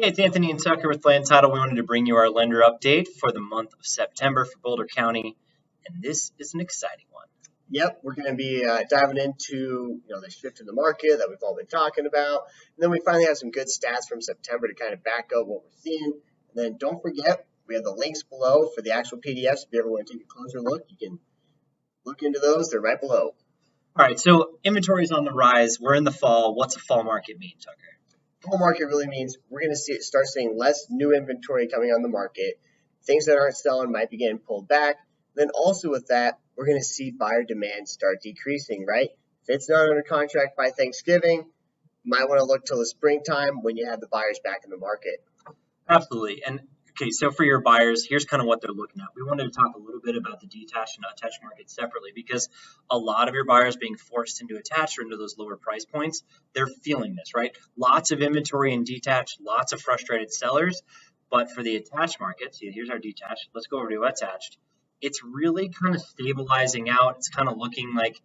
Hey, it's Anthony and Tucker with Land Title. We wanted to bring you our lender update for the month of September for Boulder County, and this is an exciting one. Yep, we're going to be diving into the shift in the market that we've all been talking about, and then we finally have some good stats from September to kind of back up what we're seeing. And then don't forget, we have the links below for the actual PDFs. If you ever want to take a closer look, you can look into those. They're right below. All right, so inventory is on the rise. We're in the fall. What's a fall market mean, Tucker? Fall market really means we're going to start seeing less new inventory coming on the market. Things that aren't selling might be getting pulled back. Then also with that, we're going to see buyer demand start decreasing, right? If it's not under contract by Thanksgiving, you might want to look till the springtime when you have the buyers back in the market. Absolutely. And okay, so for your buyers, here's kind of what they're looking at. We wanted to talk a little bit about the detached and attached market separately because a lot of your buyers being forced into attached or into those lower price points, they're feeling this, right? Lots of inventory in detached, lots of frustrated sellers. But for the attached market, see, here's our detached. Let's go over to attached. It's really kind of stabilizing out. It's kind of looking like,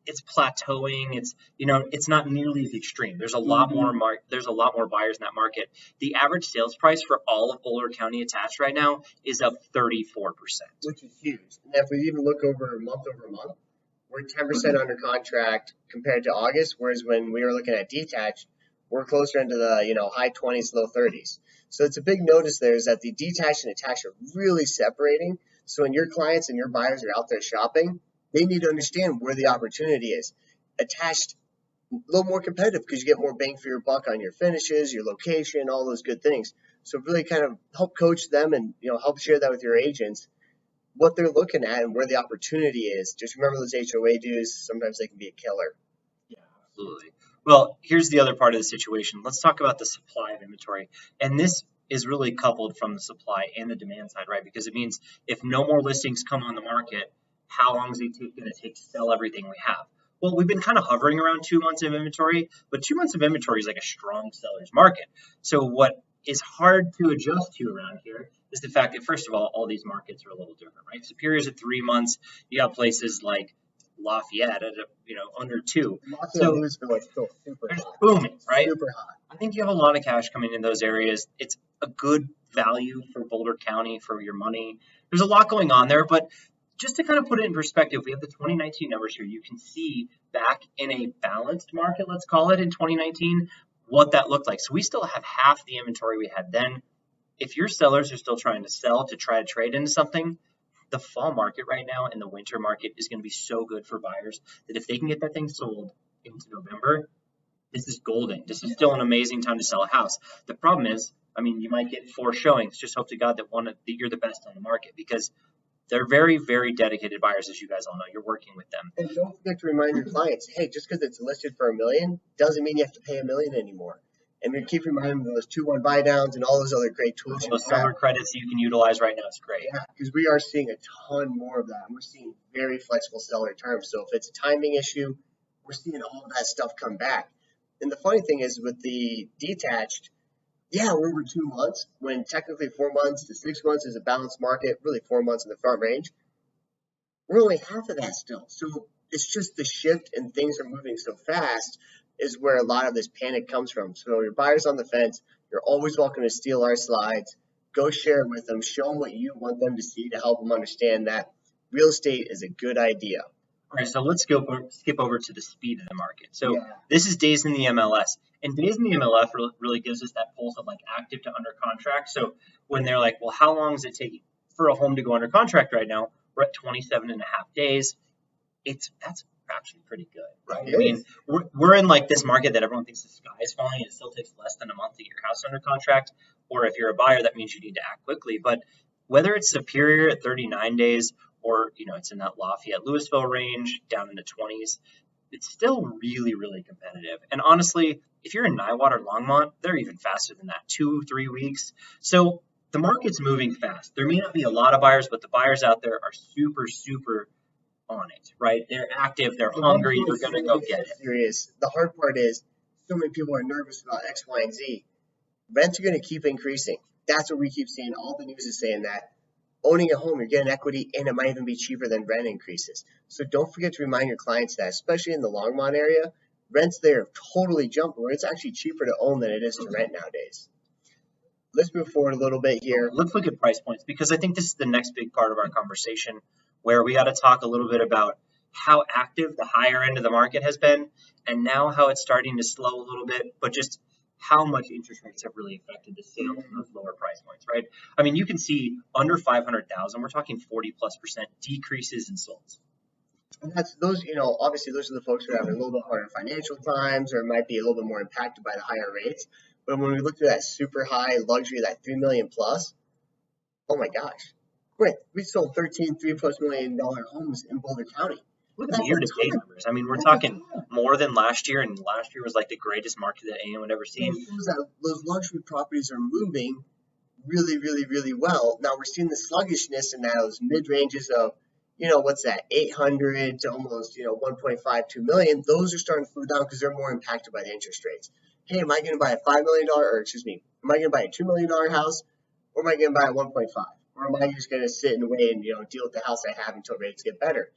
it's plateauing. It's not nearly as extreme. There's a lot more there's a lot more buyers in that market. The average sales price for all of Boulder County attached right now is up 34%, which is huge. And if we even look over month, we're 10% under contract compared to August, whereas when we were looking at detached, we're closer into the high 20s, low 30s. So it's a big notice there is that the detached and attached are really separating. So when your clients and your buyers are out there shopping, they need to understand where the opportunity is. Attached, a little more competitive because you get more bang for your buck on your finishes, your location, all those good things. So really kind of help coach them and help share that with your agents, what they're looking at and where the opportunity is. Just remember those HOA dues. Sometimes they can be a killer. Yeah, absolutely. Well, here's the other part of the situation. Let's talk about the supply of inventory. And this is really coupled from the supply and the demand side, right? Because it means if no more listings come on the market, how long is it going to take to sell everything we have? Well, we've been kind of hovering around 2 months of inventory, but 2 months of inventory is like a strong seller's market. So what is hard to adjust to around here is the fact that, first of all these markets are a little different, right? Superior's at 3 months. You got places like Lafayette at under 2. So Louisville is still super hot. Booming, right? Super hot. I think you have a lot of cash coming in those areas. It's a good value for Boulder County for your money. There's a lot going on there, but just to kind of put it in perspective, we have the 2019 numbers here. You can see back in a balanced market, let's call it, in 2019, what that looked like. So we still have half the inventory we had then. If your sellers are still trying to sell to try to trade into something, the fall market right now and the winter market is going to be so good for buyers that if they can get that thing sold into November, this is golden. This is still an amazing time to sell a house. The problem is, you might get 4 showings. Just hope to God that you're the best on the market because they're very, very dedicated buyers, as you guys all know. You're working with them. And don't forget to remind your clients, hey, just because it's listed for $1 million doesn't mean you have to pay $1 million anymore. And we keep reminding them of those 2-1 buy downs and all those other great tools. Those seller credits you can utilize right now is great. Yeah, because we are seeing a ton more of that. And we're seeing very flexible seller terms. So if it's a timing issue, we're seeing all of that stuff come back. And the funny thing is with the detached, we're over 2 months when technically 4 months to 6 months is a balanced market, really 4 months in the front range. We're only half of that still. So it's just the shift and things are moving so fast is where a lot of this panic comes from. So your buyers on the fence, you're always welcome to steal our slides. Go share it with them. Show them what you want them to see to help them understand that real estate is a good idea. All right, so let's skip over to the speed of the market. So This is days in the MLS. And days in the MLS really gives us that pulse of like active to under contract. So when they're like, well, how long is it taking for a home to go under contract right now? We're at 27 and a half days. That's actually pretty good, right? We're in like this market that everyone thinks the sky is falling and it still takes less than a month to get your house under contract. Or if you're a buyer, that means you need to act quickly. But whether it's Superior at 39 days or, it's in that Lafayette, Louisville range down in the 20s, it's still really, really competitive. And honestly, if you're in Niwot or Longmont, they're even faster than that, 2-3 weeks. So the market's moving fast. There may not be a lot of buyers, but the buyers out there are super, super on it, right? They're active, they're hungry, they're going to go get it. Serious. The hard part is so many people are nervous about X, Y, and Z. Rents are going to keep increasing. That's what we keep seeing. All the news is saying that. Owning a home, you're getting equity, and it might even be cheaper than rent increases. So don't forget to remind your clients that, especially in the Longmont area, Rents there have totally jumped where it's actually cheaper to own than it is to rent nowadays. Let's move forward a little bit here. Let's look at price points, because I think this is the next big part of our conversation, where we got to talk a little bit about how active the higher end of the market has been, and now how it's starting to slow a little bit, but just how much interest rates have really affected the sales in those lower price points, right? I mean, you can see under 500,000, we're talking 40+% decreases in solds. And that's those, obviously those are the folks who are having a little bit harder financial times or might be a little bit more impacted by the higher rates. But when we look at that super high luxury, that $3 million plus, oh my gosh. Great. We sold 13 $3+ million homes in Boulder County. Look at the year-to-date numbers. I mean, we're talking more than last year, and last year was like the greatest market that anyone had ever seen. It shows that those luxury properties are moving really, really, really well. Now we're seeing the sluggishness in those mid-ranges of, what's that, 800 to almost, 1.5, 2 million. Those are starting to slow down because they're more impacted by the interest rates. Hey, am I going to buy a $5 million, am I going to buy a $2 million house, or am I going to buy a 1.5? Or am I just going to sit and wait and, deal with the house I have until rates get better?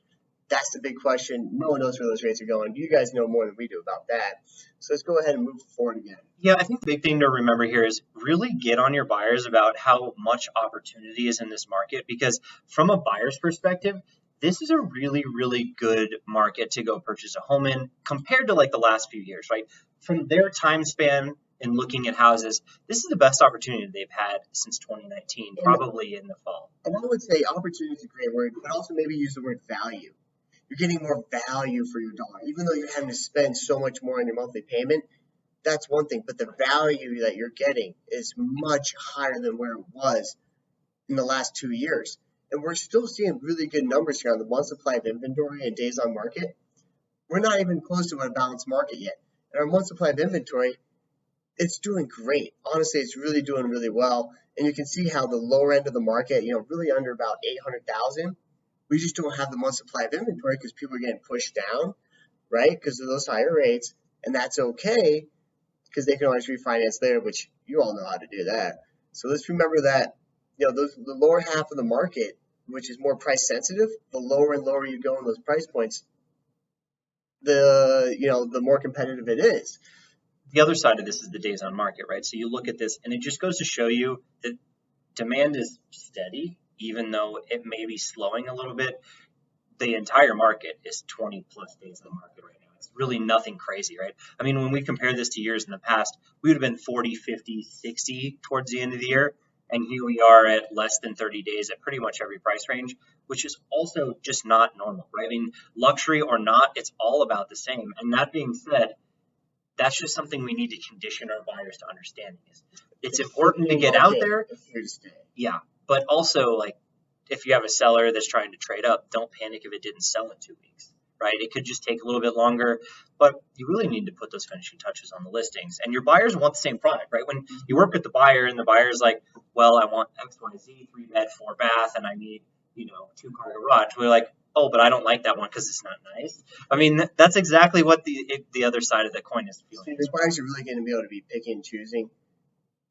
That's the big question. No one knows where those rates are going. You guys know more than we do about that. So let's go ahead and move forward again. Yeah, I think the big thing to remember here is really get on your buyers about how much opportunity is in this market, because from a buyer's perspective, this is a really, really good market to go purchase a home in compared to like the last few years, right? From their time span in looking at houses, this is the best opportunity they've had since 2019, probably in the fall. And I would say opportunity is a great word, but also maybe use the word value. You're getting more value for your dollar. Even though you're having to spend so much more on your monthly payment, that's one thing. But the value that you're getting is much higher than where it was in the last 2 years. And we're still seeing really good numbers here on the month supply of inventory and days on market. We're not even close to a balanced market yet. And our month supply of inventory, it's doing great. Honestly, it's really doing really well. And you can see how the lower end of the market, really under about 800,000, we just don't have the month supply of inventory because people are getting pushed down, right? Because of those higher rates. And that's okay because they can always refinance there, which you all know how to do that. So let's remember that, the lower half of the market, which is more price sensitive, the lower and lower you go in those price points, the more competitive it is. The other side of this is the days on market, right? So you look at this and it just goes to show you that demand is steady, even though it may be slowing a little bit. The entire market is 20 plus days on the market right now. It's really nothing crazy, right? I mean, when we compare this to years in the past, we would have been 40, 50, 60 towards the end of the year. And here we are at less than 30 days at pretty much every price range, which is also just not normal, right? I mean, luxury or not, it's all about the same. And that being said, that's just something we need to condition our buyers to understanding. It's important to get out there. Yeah. But also, like, if you have a seller that's trying to trade up, don't panic if it didn't sell in 2 weeks, right? It could just take a little bit longer, but you really need to put those finishing touches on the listings. And your buyers want the same product, right? When you work with the buyer and the buyer's like, well, I want X, Y, Z, 3-bed, 4-bath, and I need, 2-car garage. We're like, oh, but I don't like that one because it's not nice. I mean, that's exactly what the other side of the coin is feeling. So your buyers are really going to be able to be picking and choosing.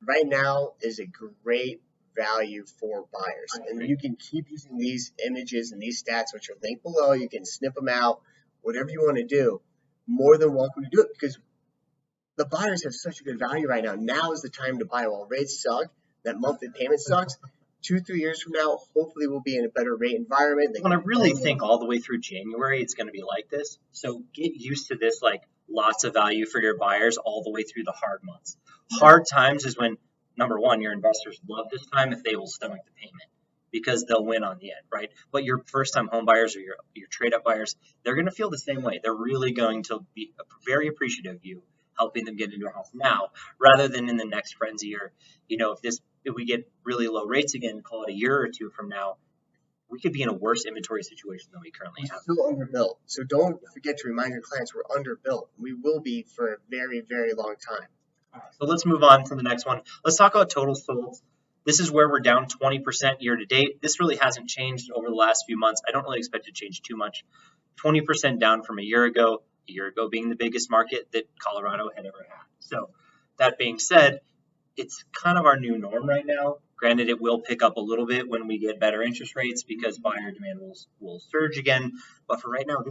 Right now is a great value for buyers. And you can keep using these images and these stats, which are linked below. You can snip them out, whatever you want to do. More than welcome to do it because the buyers have such a good value right now. Now is the time to buy while rates suck, that monthly payment sucks. 2-3 years from now, hopefully we'll be in a better rate environment. I really think all the way through January, it's going to be like this. So get used to this, like lots of value for your buyers all the way through the hard months. Hard times is when, number one, your investors love this time if they will stomach the payment because they'll win on the end, right? But your first-time home buyers or your trade-up buyers, they're going to feel the same way. They're really going to be very appreciative of you helping them get into a house now rather than in the next frenzy or, if we get really low rates again, call it a year or two from now, we could be in a worse inventory situation than we currently have. We're still underbuilt. So don't forget to remind your clients we're underbuilt. We will be for a very, very long time. All right, so let's move on to the next one. Let's talk about total solds. This is where we're down 20% year to date. This really hasn't changed over the last few months. I don't really expect it to change too much. 20% down from a year ago being the biggest market that Colorado had ever had. So that being said, it's kind of our new norm right now. Granted, it will pick up a little bit when we get better interest rates because buyer demand will surge again. But for right now,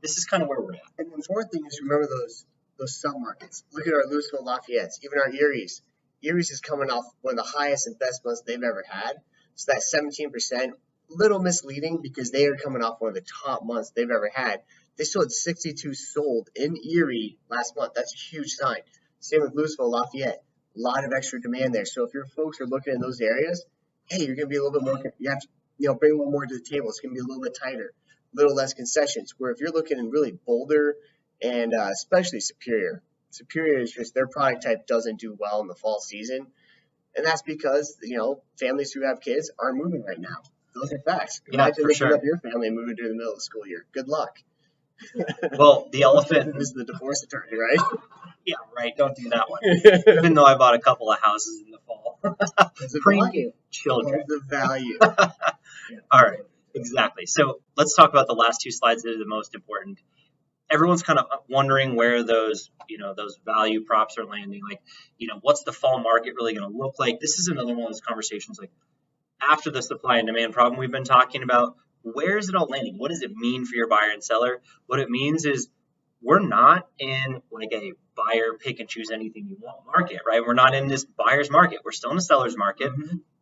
this is kind of where we're at. And the important thing is remember those those submarkets. Look at our Louisville Lafayette's, even our Erie's. Erie's is coming off one of the highest and best months they've ever had. So that 17%, little misleading because they are coming off one of the top months they've ever had. They still had 62 sold in Erie last month. That's a huge sign. Same with Louisville Lafayette. A lot of extra demand there. So if your folks are looking in those areas, hey, you're going to be a little bit more, you have to, bring a little more to the table. It's going to be a little bit tighter, a little less concessions. Where if you're looking in really Boulder and especially Superior is just, their product type doesn't do well in the fall season. And that's because, families who have kids aren't moving right now. Those are facts. Imagine looking up your family and moving during the middle of the school year. Good luck. Well, the elephant is the divorce attorney, right? Yeah, right. Don't do that one. Even though I bought a couple of houses in the fall. Preemie children. The value. All right. Exactly. So let's talk about the last two slides that are the most important. Everyone's kind of wondering where those value props are landing. Like, what's the fall market really going to look like? This is another one of those conversations like after the supply and demand problem we've been talking about, where is it all landing? What does it mean for your buyer and seller? What it means is we're not in like a buyer pick and choose anything you want market, right? We're not in this buyer's market. We're still in the seller's market,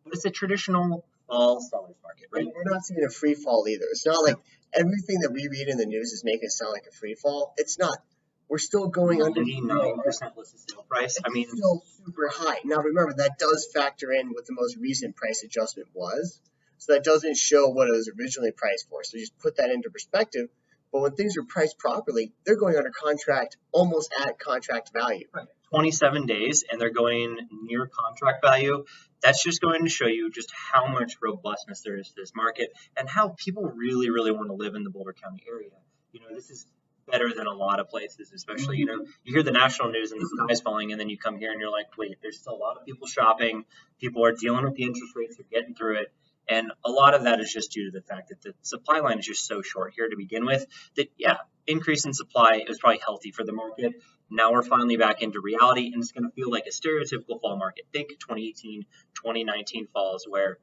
but it's a traditional fall seller's market, right? And we're not seeing a free fall either. It's not like everything that we read in the news is making it sound like a free fall. It's not. We're still going under 99% listed sale price. It's still super high. Now remember, that does factor in what the most recent price adjustment was. So that doesn't show what it was originally priced for. So just put that into perspective. But when things are priced properly, they're going under contract almost at contract value. Right. 27 days and they're going near contract value. That's just going to show you just how much robustness there is to this market and how people really, really want to live in the Boulder County area. This is better than a lot of places, especially, you hear the national news and the sky's falling, and then you come here and you're like, wait, there's still a lot of people shopping. People are dealing with the interest rates. They're getting through it. And a lot of that is just due to the fact that the supply line is just so short here to begin with that, increase in supply is probably healthy for the market. Now we're finally back into reality, and it's going to feel like a stereotypical fall market. Think 2018, 2019 falls where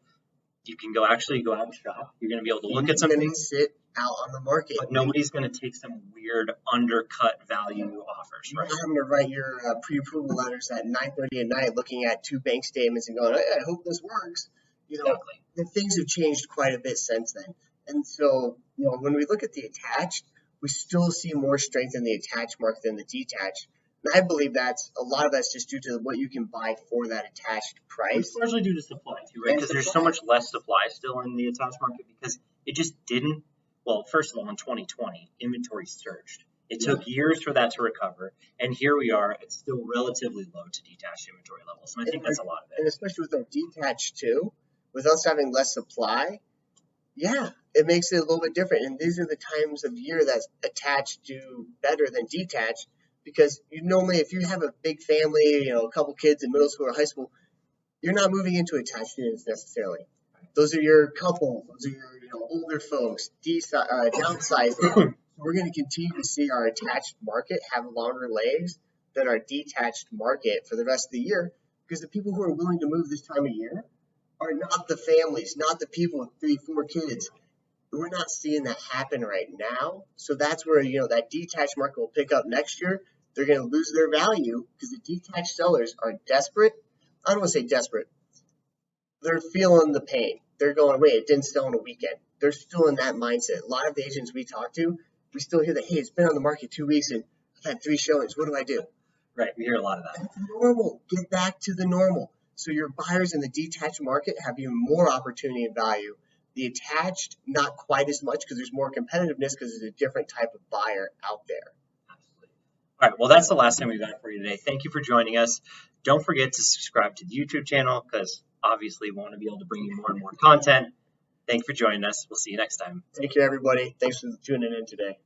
you can go out and shop. You're going to be able to look at something, sit out on the market, but nobody's going to take some weird undercut value offers. Right? You're not having to write your pre-approval letters at 9:30 at night, looking at two bank statements and going, I hope this works. Exactly. The things have changed quite a bit since then. And so, when we look at the attached, we still see more strength in the attached market than the detached. And I believe a lot of that's just due to what you can buy for that attached price. It's largely due to supply too, right? Because there's so much less supply still in the attached market because it just didn't. Well, first of all, in 2020, inventory surged. It took years for that to recover, and here we are. It's still relatively low to detached inventory levels, and I think that's a lot of it. And especially with our detached too, with us having less supply, it makes it a little bit different. And these are the times of year that attached do better than detached, because normally if you have a big family, a couple kids in middle school or high school, you're not moving into attached units necessarily. Those are your couples, those are your older folks, downsizing. We're going to continue to see our attached market have longer legs than our detached market for the rest of the year, because the people who are willing to move this time of year are not the families, not the people with 3-4 kids. We're not seeing that happen right now. So that's where, that detached market will pick up next year. They're going to lose their value because the detached sellers are desperate. I don't want to say desperate. They're feeling the pain. They're going, wait, it didn't sell in a weekend. They're still in that mindset. A lot of the agents we talk to, we still hear that, hey, it's been on the market 2 weeks and I've had 3 showings. What do I do? Right. We hear a lot of that. That's normal. Get back to the normal. So your buyers in the detached market have even more opportunity and value. The attached, not quite as much because there's more competitiveness because there's a different type of buyer out there. Absolutely. All right. Well, that's the last thing we've got for you today. Thank you for joining us. Don't forget to subscribe to the YouTube channel because obviously we want to be able to bring you more and more content. Thank you for joining us. We'll see you next time. Thank you, everybody. Thanks for tuning in today.